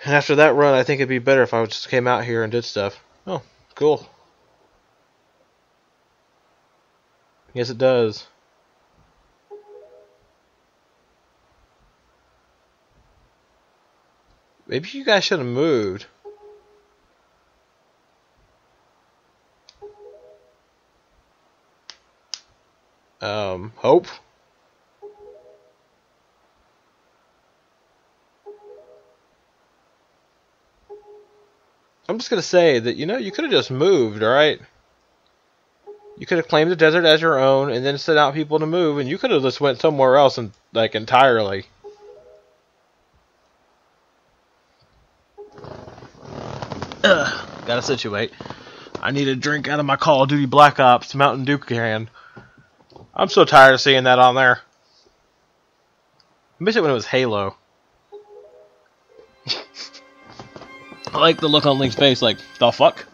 And after that run, I think it'd be better if I just came out here and did stuff. Oh, cool. Yes, it does. Maybe you guys should have moved. Hope? I'm just gonna say that, you know, you could have just moved, alright? You could have claimed the desert as your own and then sent out people to move, and you could have just went somewhere else and, like, entirely. Gotta situate. I need a drink out of my Call of Duty Black Ops Mountain Dew can. I'm so tired of seeing that on there. I miss it when it was Halo. I like the look on Link's face, like, the fuck?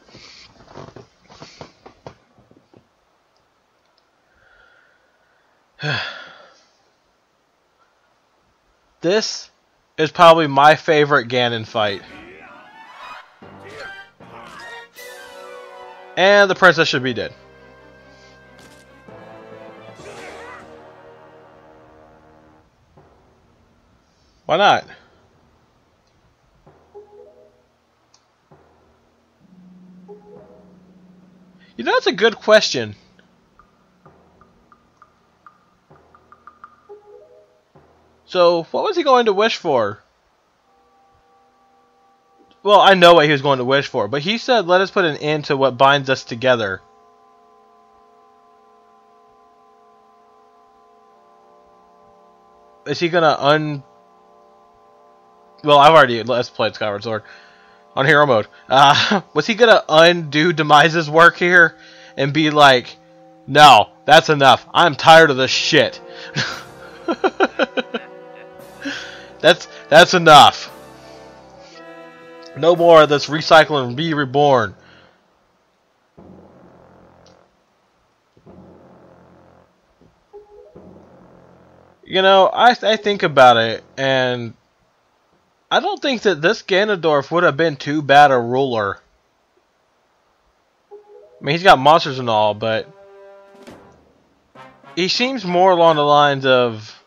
This is probably my favorite Ganon fight. And the princess should be dead. Why not? You know, that's a good question. So, what was he going to wish for? Well, I know what he was going to wish for, but he said, let us put an end to what binds us together. Is he gonna Well, I've already let's played Skyward Sword on hero mode. Was he gonna undo Demise's work here and be like, no, that's enough. I'm tired of this shit. That's enough. No more of this recycle and be reborn. You know, I think about it, and I don't think that this Ganondorf would have been too bad a ruler. I mean, he's got monsters and all, but he seems more along the lines of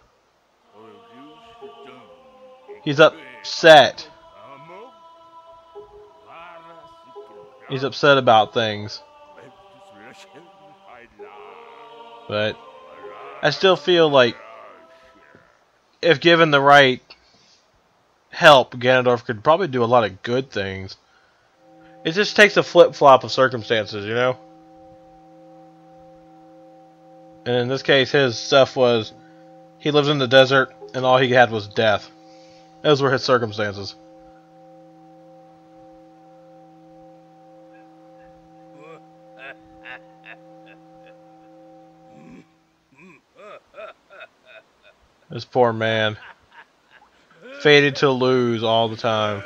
he's upset. He's upset about things. But I still feel like if given the right help, Ganondorf could probably do a lot of good things. It just takes a flip-flop of circumstances, you know? And in this case, his stuff was he lives in the desert and all he had was death. Those were his circumstances. This poor man. Fated to lose all the time.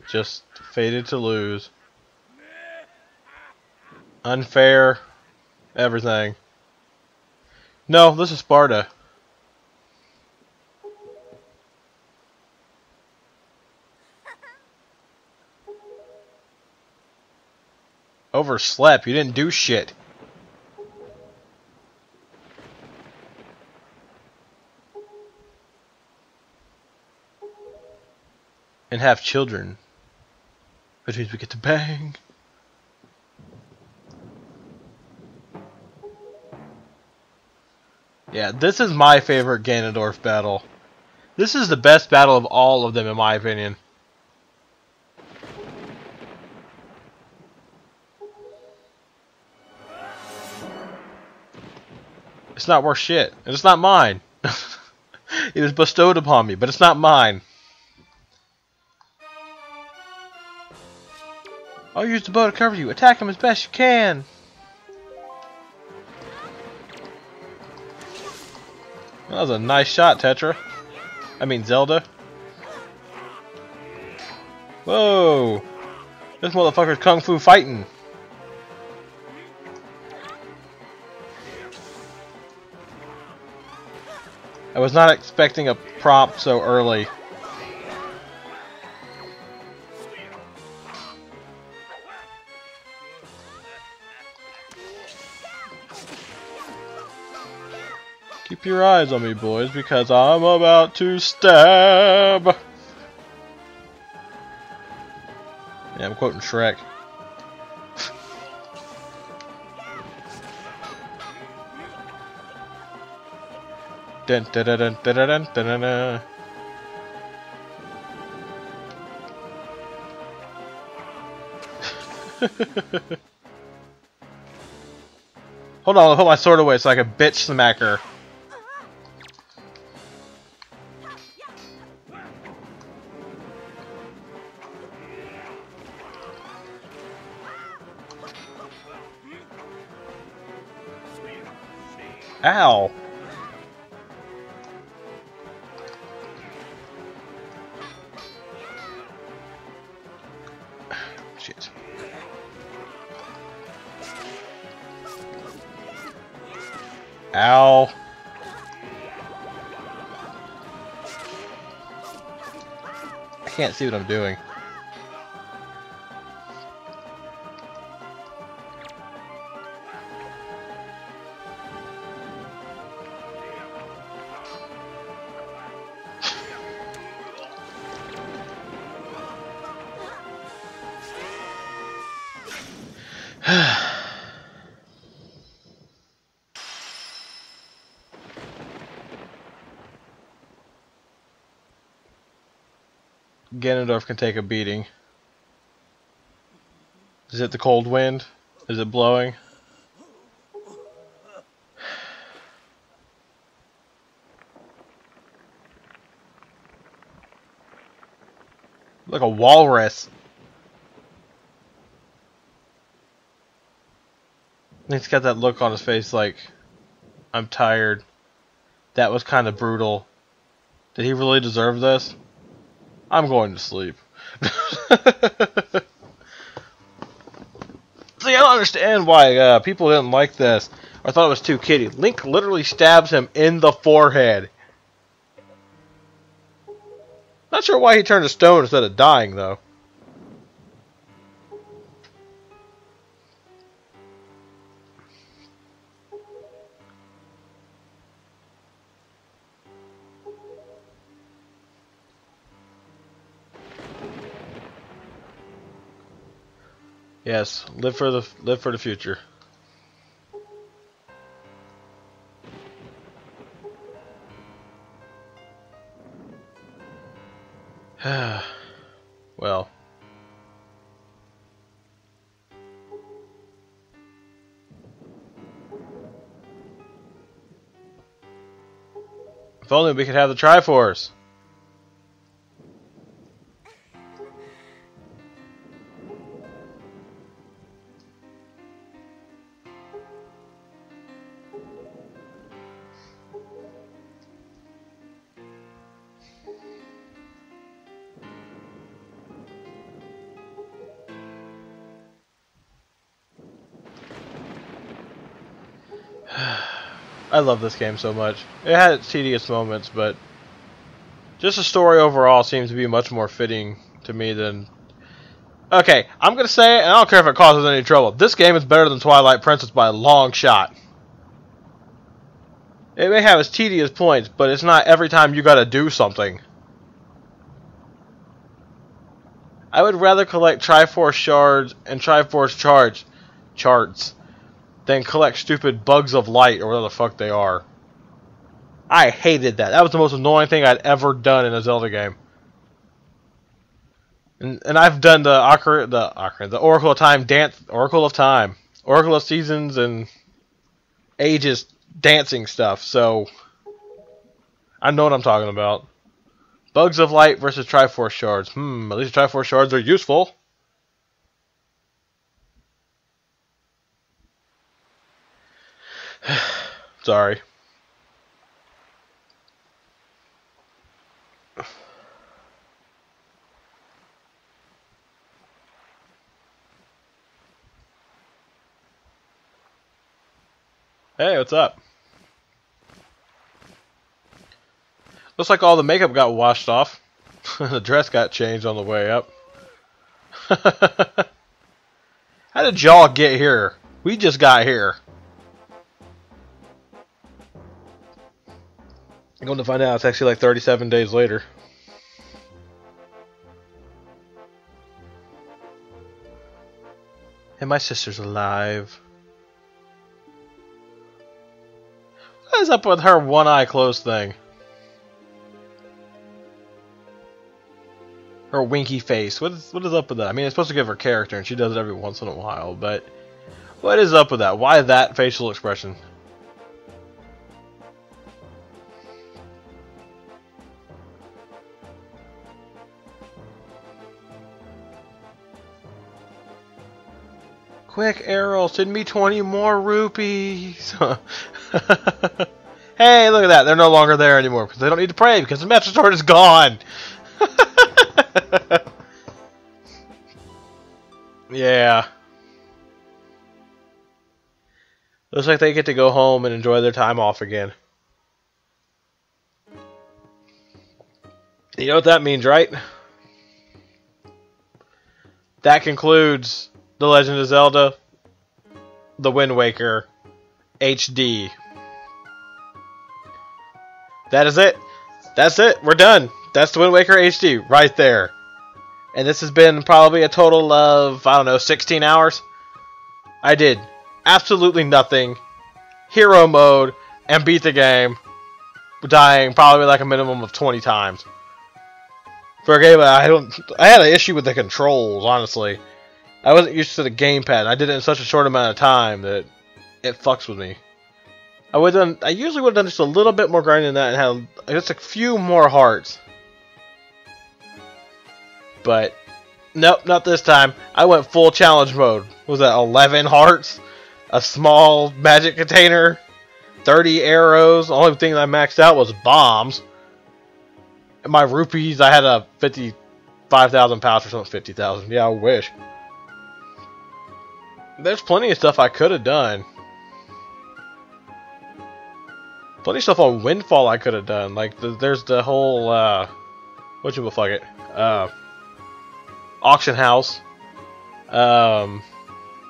Just fated to lose. Unfair. Everything. No, this is Sparta. Overslept. You didn't do shit. And have children. Which means we get to bang. Yeah, this is my favorite Ganondorf battle. This is the best battle of all of them, in my opinion. It's not worth shit. And it's not mine. It was bestowed upon me, but it's not mine. I'll use the bow to cover you. Attack him as best you can. That was a nice shot, Tetra. I mean, Zelda. Whoa. This motherfucker's kung fu fighting. I was not expecting a prompt so early. Keep your eyes on me, boys, because I'm about to stab. Yeah, I'm quoting Shrek. Dun, dun, dun, dun, dun, dun, dun, dun. Hold on, I'll put my sword away so I can bitch smack her. Ow! Shit. Ow. I can't see what I'm doing. Ganondorf can take a beating. Is it the cold wind? Is it blowing? Like a walrus. He's got that look on his face like, I'm tired. That was kind of brutal. Did he really deserve this? I'm going to sleep. See, I don't understand why people didn't like this or thought it was too kiddie. Link literally stabs him in the forehead. Not sure why he turned to stone instead of dying, though. Yes, live for the future. Well. If only we could have the Triforce. I love this game so much. It had its tedious moments, but just the story overall seems to be much more fitting to me than... Okay, I'm gonna say it, and I don't care if it causes any trouble. This game is better than Twilight Princess by a long shot. It may have its tedious points, but it's not every time you gotta do something. I would rather collect Triforce shards and Triforce charts than collect stupid bugs of light or whatever the fuck they are. I hated that. That was the most annoying thing I'd ever done in a Zelda game. And I've done the Oracle of Time dance, Oracle of Seasons and Ages dancing stuff. So I know what I'm talking about. Bugs of light versus Triforce shards. At least Triforce shards are useful. Sorry. Hey, what's up? Looks like all the makeup got washed off. The dress got changed on the way up. How did y'all get here? We just got here. I'm going to find out it's actually like 37 days later. And my sister's alive. What is up with her one eye closed thing? Her winky face. What is up with that? I mean, it's supposed to give her character, and she does it every once in a while, but what is up with that? Why that facial expression? Quick, Errol, send me 20 more rupees. Hey, look at that. They're no longer there anymore because they don't need to pray because the Master Sword is gone. Yeah. Looks like they get to go home and enjoy their time off again. You know what that means, right? That concludes The Legend of Zelda, The Wind Waker, HD. That is it. That's it. We're done. That's The Wind Waker HD right there. And this has been probably a total of, I don't know, 16 hours. I did absolutely nothing. Hero mode and beat the game. Dying probably like a minimum of 20 times. For a game I had an issue with the controls, honestly. I wasn't used to the gamepad. I did it in such a short amount of time that it fucks with me. I usually would have done just a little bit more grinding than that and had just a few more hearts. But nope, not this time. I went full challenge mode. What was that 11 hearts? A small magic container, 30 arrows. The only thing I maxed out was bombs. And my rupees, I had a 55,000 pouch or something. 50,000. Yeah, I wish. There's plenty of stuff I could have done. Plenty of stuff on Windfall I could have done. Like there's the whole whatchamacallit, auction house.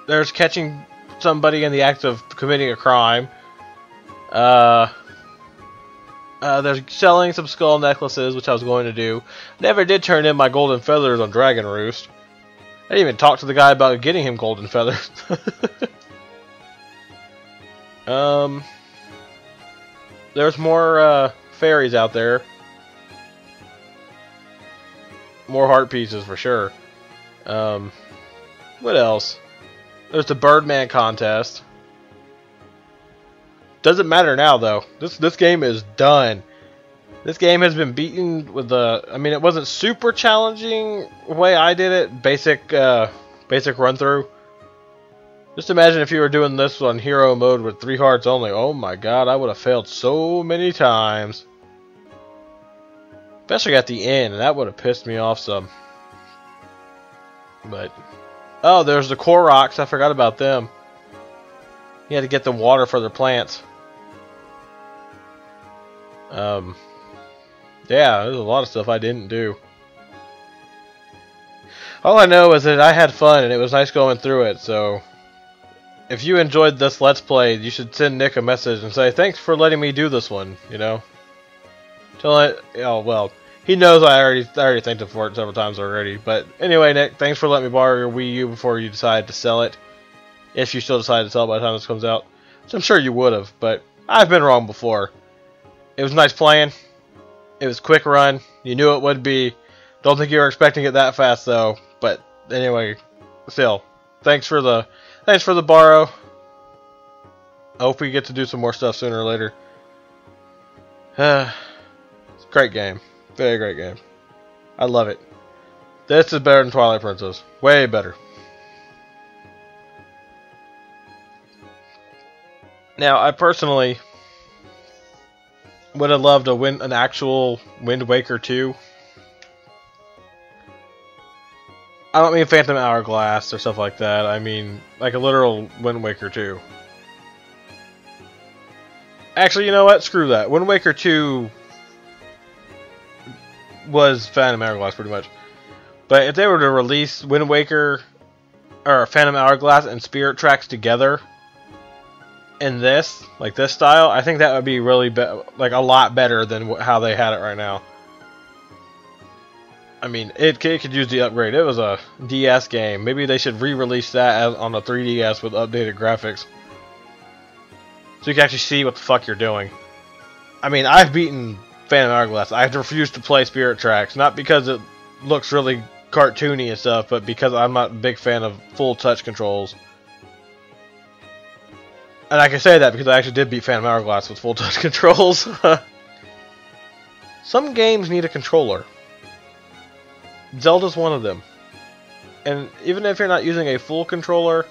There's catching somebody in the act of committing a crime. There's selling some skull necklaces, which I was going to do. Never did turn in my golden feathers on Dragon Roost. I didn't even talk to the guy about getting him golden feathers. There's more fairies out there. More heart pieces for sure. What else? There's the Birdman contest. Doesn't matter now though. This game is done. This game has been beaten with the. I mean, it wasn't super challenging the way I did it. Basic run through. Just imagine if you were doing this on hero mode with 3 hearts only. Oh my god, I would have failed so many times. Especially at the end, and that would have pissed me off some. But oh, there's the Koroks. I forgot about them. You had to get them water for their plants. Yeah, there's a lot of stuff I didn't do. All I know is that I had fun and it was nice going through it, so if you enjoyed this Let's Play, you should send Nick a message and say, thanks for letting me do this one, you know? Oh, well, he knows I already thanked him for it several times already, but anyway, Nick, thanks for letting me borrow your Wii U before you decided to sell it. If you still decide to sell it by the time this comes out. Which I'm sure you would have, but I've been wrong before. It was nice playing. It was quick run. You knew it would be. Don't think you were expecting it that fast though. But anyway, still, thanks for the borrow. I hope we get to do some more stuff sooner or later. It's a great game. Very great game. I love it. This is better than Twilight Princess. Way better. Now, I personally would have loved an actual Wind Waker 2. I don't mean Phantom Hourglass or stuff like that. I mean like a literal Wind Waker 2. Actually, you know what? Screw that. Wind Waker 2 was Phantom Hourglass pretty much. But if they were to release Wind Waker or Phantom Hourglass and Spirit Tracks together in this, like this style, I think that would be really like a lot better than how they had it right now. I mean, it could use the upgrade. It was a DS game. Maybe they should re-release that on a 3DS with updated graphics. So you can actually see what the fuck you're doing. I mean, I've beaten Phantom Hourglass. I refuse to play Spirit Tracks. Not because it looks really cartoony and stuff, but because I'm not a big fan of full touch controls. And I can say that because I actually did beat Phantom Hourglass with full touch controls. Some games need a controller. Zelda's one of them. And even if you're not using a full controller,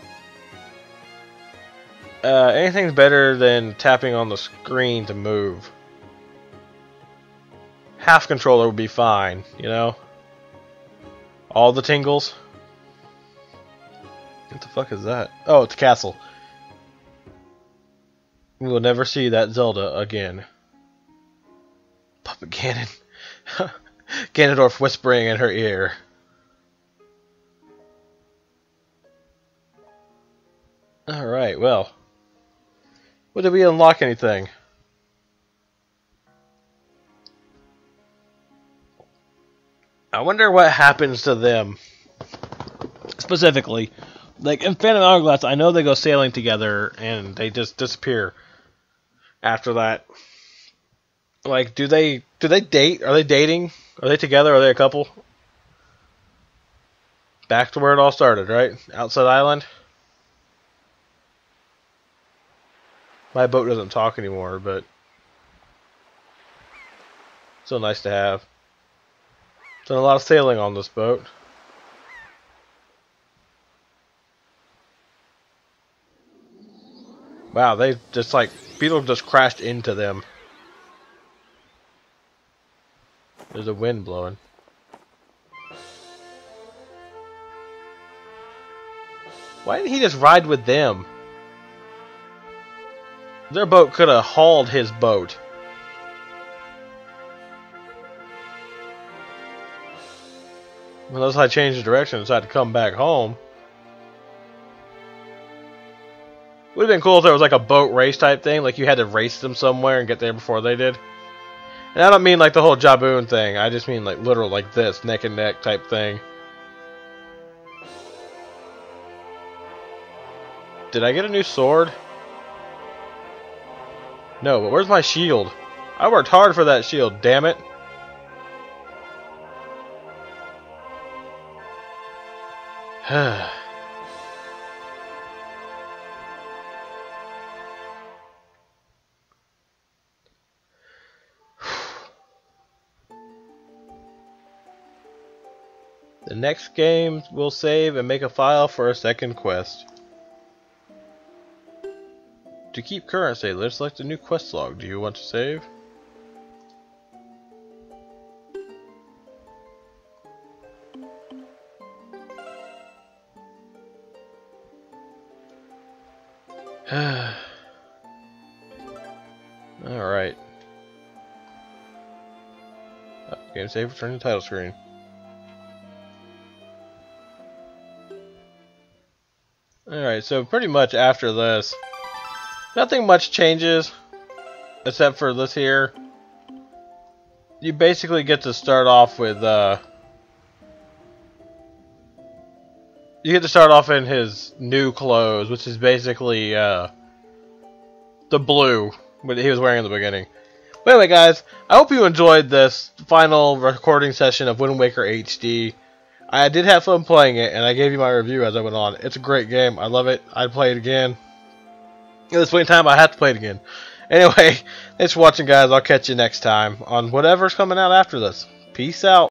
anything's better than tapping on the screen to move. Half controller would be fine, you know? All the tingles. What the fuck is that? Oh, it's a castle. We will never see that Zelda again. Puppet Ganon. Ganondorf whispering in her ear. Alright, well. What did we unlock anything? I wonder what happens to them. Specifically. Like in Phantom Hourglass, I know they go sailing together and they just disappear after that. Like, do they date? Are they dating? Are they together? Are they a couple? Back to where it all started, right? Outside Island? My boat doesn't talk anymore, but still nice to have. Done a lot of sailing on this boat. Wow, they just like, people just crashed into them. There's a wind blowing. Why didn't he just ride with them? Their boat could have hauled his boat. Unless I changed the direction and decided to come back home. Would have been cool if there was like a boat race type thing, like you had to race them somewhere and get there before they did. And I don't mean like the whole Jaboon thing, I just mean like literal like this, neck and neck type thing. Did I get a new sword? No, but where's my shield? I worked hard for that shield, damn it. The next game we'll save and make a file for a second quest. To keep current save, let's select a new quest log. Do you want to save? Alright. Game save, return to title screen. Alright, so pretty much after this, nothing much changes, except for this here. You basically get to start off with, you get to start off in his new clothes, which is basically, the blue that he was wearing in the beginning. But anyway, guys, I hope you enjoyed this final recording session of Wind Waker HD. I did have fun playing it, and I gave you my review as I went on. It's a great game. I love it. I'd play it again. At this point in time, I have to play it again. Anyway, thanks for watching, guys. I'll catch you next time on whatever's coming out after this. Peace out.